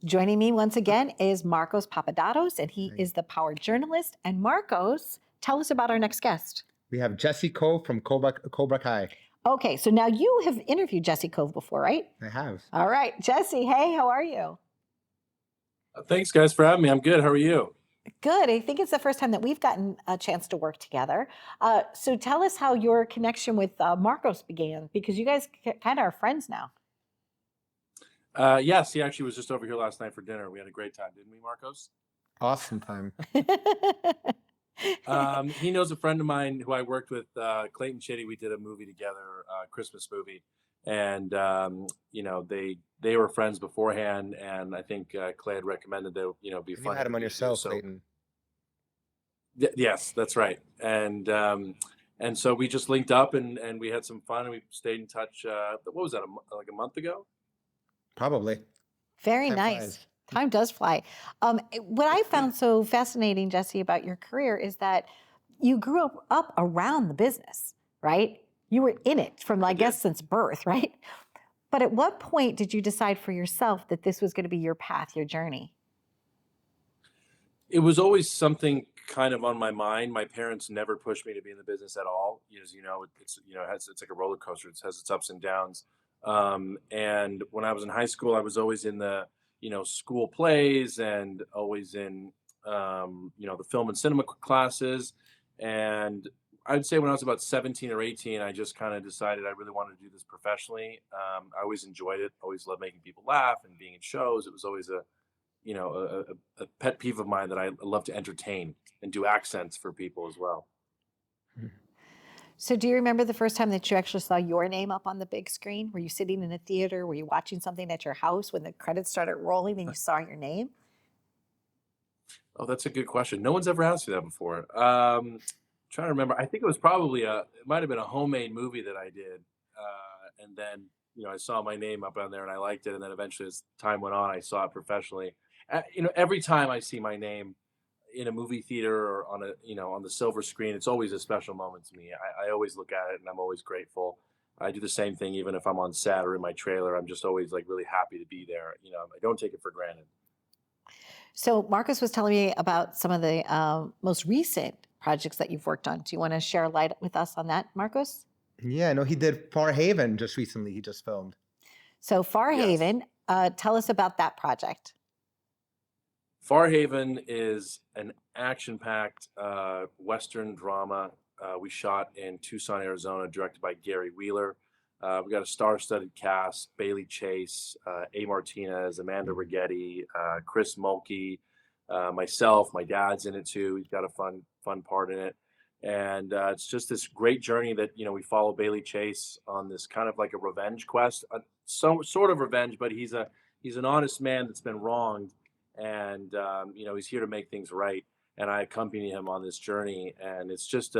Joining me once again is Marcos Papadatos, and he Right. is the power journalist. And Marcos, tell us about our next guest. We have Jesse Kove from Cobra Kai. Okay, so now you have interviewed Jesse Kove before, right? I have. All right, Jesse, hey, how are you? Thanks, guys, for having me. I'm good. How are you? Good. I think it's the first time that we've gotten a chance to work together. So tell us how your connection with Marcos began, because you guys kind of are friends now. Yes, he actually was just over here last night for dinner. We had a great time, didn't we, Marcos? Awesome time. He knows a friend of mine who I worked with, Clayton Chitty. We did a movie together, Christmas movie, and they were friends beforehand. And I think Clay had recommended that be And fun. you had him on to your do, show, so Clayton. yes, that's right. And so we just linked up and we had some fun and we stayed in touch. What was that? Like a month ago? Probably. Very Time nice. flies. Time does fly. What I found so fascinating, Jesse, about your career is that you grew up around the business, right? You were in it from, I guess, since birth, right? But at what point did you decide for yourself that this was going to be your path, your journey? It was always something kind of on my mind. My parents never pushed me to be in the business at all. As you know, it's like a roller coaster. It has its ups and downs. And when I was in high school, I was always in the school plays and always in the film and cinema classes. And I'd say when I was about 17 or 18, I just kind of decided I really wanted to do this professionally. I always enjoyed it. Always loved making people laugh and being in shows. It was always a pet peeve of mine that I love to entertain and do accents for people as well. So do you remember the first time that you actually saw your name up on the big screen? Were you sitting in a theater? Were you watching something at your house when the credits started rolling and you saw your name? Oh, that's a good question. No one's ever asked me that before. Trying to remember. I think it was probably it might have been a homemade movie that I did. And then, I saw my name up on there and I liked it. And then eventually as time went on, I saw it professionally. Every time I see my name in a movie theater or on on the silver screen, it's always a special moment to me. I always look at it and I'm always grateful. I do the same thing even if I'm on set or in my trailer. I'm just always like really happy to be there. I don't take it for granted. So Marcus was telling me about some of the most recent projects that you've worked on. Do you want to share a light with us on that, Marcos? Yeah, no, he did Far Haven just recently. He just filmed. So Far Yes. Haven, tell us about that project. Far Haven is an action-packed Western drama we shot in Tucson, Arizona, directed by Gary Wheeler. We got a star-studded cast: Bailey Chase, A. Martinez, Amanda Rigetti, Chris Mulkey, myself. My dad's in it too. He's got a fun part in it, and it's just this great journey that we follow Bailey Chase on this kind of like a revenge quest, some sort of revenge, but he's an honest man that's been wronged, and he's here to make things right. And I accompany him on this journey, and it's just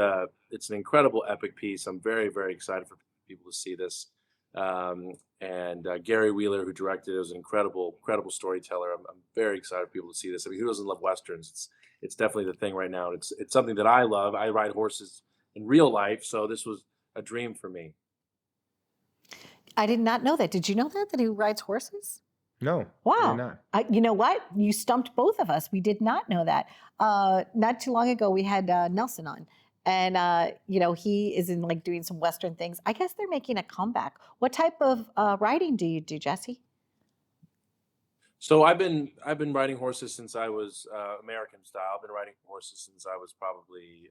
it's an incredible epic piece. I'm very, very excited for people to see this. And Gary Wheeler, who directed it, was an incredible storyteller. I'm very excited for people to see this. I mean, who doesn't love Westerns? It's definitely the thing right now. It's something that I love. I ride horses in real life, so this was a dream for me. I did not know that. Did you know that he rides horses? No. Wow. I did not. You know what? You stumped both of us. We did not know that. Not too long ago, we had Nelson on. And, he is in like doing some Western things. I guess they're making a comeback. What type of riding do you do, Jesse? So I've been riding horses since I was American style. I've been riding horses since I was probably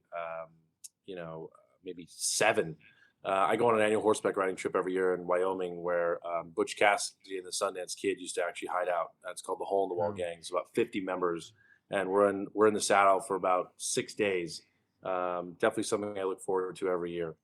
maybe 7. I go on an annual horseback riding trip every year in Wyoming, where Butch Cassidy and the Sundance Kid used to actually hide out. That's called the Hole in the Wall Gang. It's about 50 members, and we're in the saddle for about 6 days. Definitely something I look forward to every year.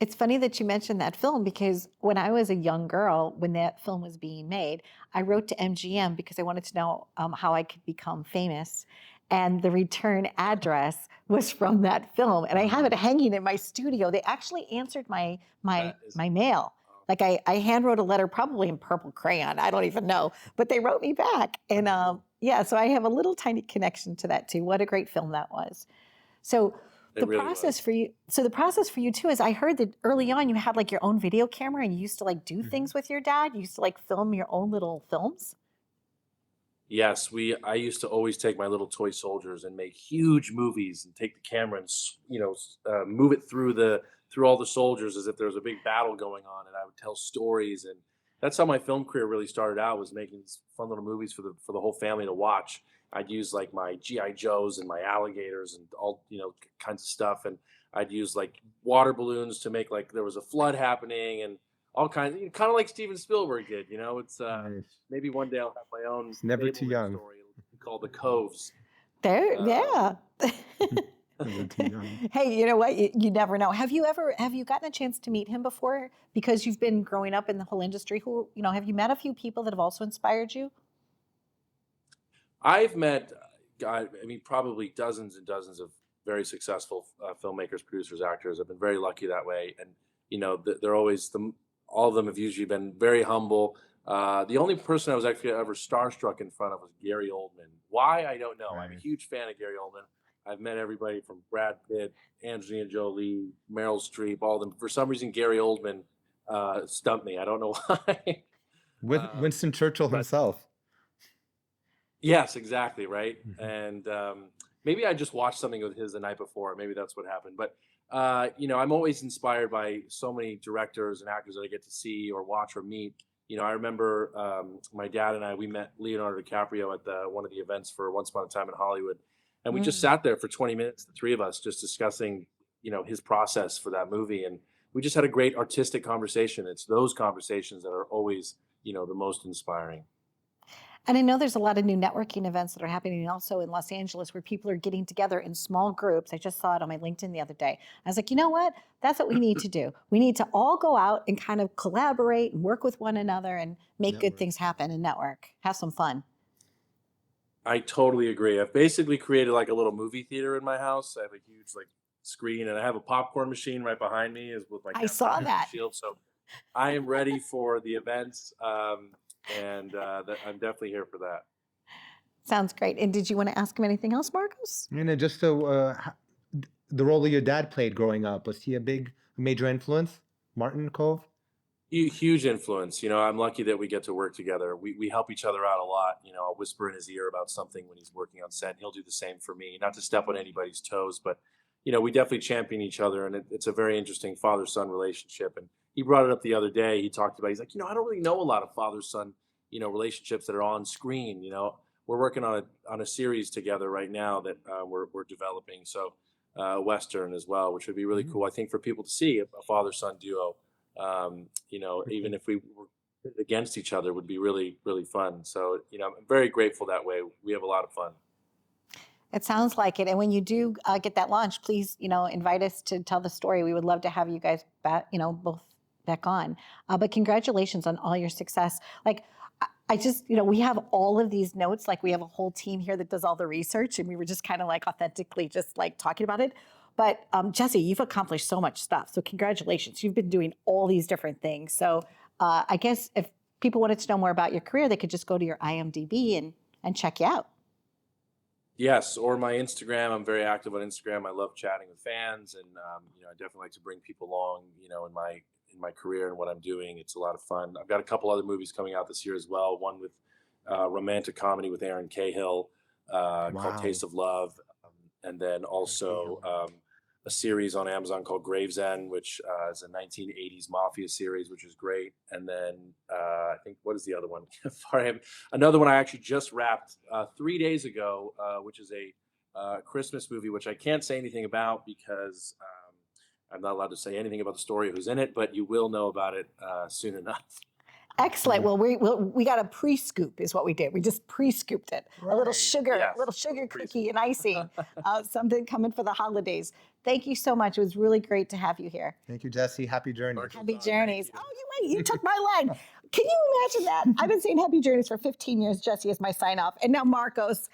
It's funny that you mentioned that film, because when I was a young girl, when that film was being made, I wrote to MGM because I wanted to know how I could become famous. And the return address was from that film. And I have it hanging in my studio. They actually answered my mail. Like I hand wrote a letter, probably in purple crayon. I don't even know. But they wrote me back. And so I have a little tiny connection to that too. What a great film that was. So the process for you too is, I heard that early on you had like your own video camera and you used to like do things with your dad. You used to like film your own little films. Yes, I used to always take my little toy soldiers and make huge movies and take the camera and move it through all the soldiers as if there was a big battle going on, and I would tell stories, and that's how my film career really started out, was making these fun little movies for the whole family to watch. I'd use like my GI Joes and my alligators and all kinds of stuff, and I'd use like water balloons to make like there was a flood happening and all kinds, kind of like Steven Spielberg did. It's Nice. maybe one day I'll have my own It's never too Fableman young. story. It'll be called The Coves. There, Um, yeah. Never too young. Hey, you know what? You never know. Have you gotten a chance to meet him before? Because you've been growing up in the whole industry. Have you met a few people that have also inspired you? I've met, I mean, probably dozens and dozens of very successful filmmakers, producers, actors. I've been very lucky that way, and they're always all of them have usually been very humble. The only person I was actually ever starstruck in front of was Gary Oldman. Why, I don't know. I'm a Nice. huge fan of Gary Oldman. I've met everybody from Brad Pitt, Angelina Jolie, Meryl Streep, all of them. For some reason, Gary Oldman stumped me. I don't know why. With um, Winston Churchill but himself. Yes, exactly, right? Mhm. And maybe I just watched something of his the night before. Maybe that's what happened. But I'm always inspired by so many directors and actors that I get to see or watch or meet. I remember my dad and we met Leonardo DiCaprio at one of the events for Once Upon a Time in Hollywood, and we just Mm. sat there for 20 minutes, the three of us, just discussing his process for that movie, and we just had a great artistic conversation. It's those conversations that are always the most inspiring. And I know there's a lot of new networking events that are happening also in Los Angeles where people are getting together in small groups. I just saw it on my LinkedIn the other day. I was like, you know what? That's what we need to do. We need to all go out and kind of collaborate and work with one another and make good Network. things happen and network. Have some fun. I totally agree. I've basically created like a little movie theater in my house. I have a huge like screen, and I have a popcorn machine right behind me is with my I camera saw and my that. shield. So I am ready for the events, and I'm definitely here for that. Sounds great. And did you want to ask him anything else, Marcos? Just so the role that your dad played growing up, was he a major influence? Martin Cove? Huge influence. I'm lucky that we get to work together. We help each other out a lot. I'll whisper in his ear about something when he's working on set, and he'll do the same for me. Not to step on anybody's toes, but we definitely champion each other, and it's a very interesting father-son relationship. And he brought it up the other day. He talked about, he's like, I don't really know a lot of father-son, relationships that are on screen. We're working on a series together right now that we're developing. So Western as well, which would be really cool, I think, for people to see a father-son duo. Even if we were against each other, would be really, really fun. So, I'm very grateful that way. We have a lot of fun. It sounds like it. And when you do get that launch, please, invite us to tell the story. We would love to have you guys back, both back on. But congratulations on all your success. Like, I just, we have all of these notes. Like, we have a whole team here that does all the research, and we were just kind of like authentically just like talking about it. But Jesse, you've accomplished so much stuff. So congratulations. You've been doing all these different things. So I guess if people wanted to know more about your career, they could just go to your IMDb and check you out. Yes, or my Instagram. I'm very active on Instagram. I love chatting with fans, and I definitely like to bring people along, in my career and what I'm doing. It's a lot of fun. I've got a couple other movies coming out this year as well. One with romantic comedy with Aaron Cahill called Wow. Taste of Love, and then also a series on Amazon called Gravesend, which is a 1980s mafia series, which is great. And then I think, what is the other one? Another one I actually just wrapped 3 days ago, which is a Christmas movie, which I can't say anything about because I'm not allowed to say anything about the story of who's in it, but you will know about it soon enough. Excellent. Well, we got a pre-scoop is what we did. We just pre-scooped it. A little Right. sugar, Yes, little sugar pre-scoop. cookie and icing. Something coming for the holidays. Thank you so much. It was really great to have you here. Thank you, Jesse. Happy journey. Marcos, Happy thank journeys. you. Oh, you took my line. Can you imagine that? I've been saying happy journeys for 15 years, Jesse, as my sign off. And now Marcos.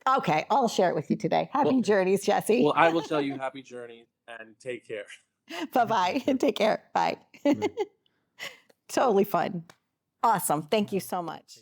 Okay, I'll share it with you today. Happy Well- journeys, Jesse. Well, I will tell you happy journey and take care. Bye-bye. Take care. Bye. Totally fun. Awesome. Thank you so much.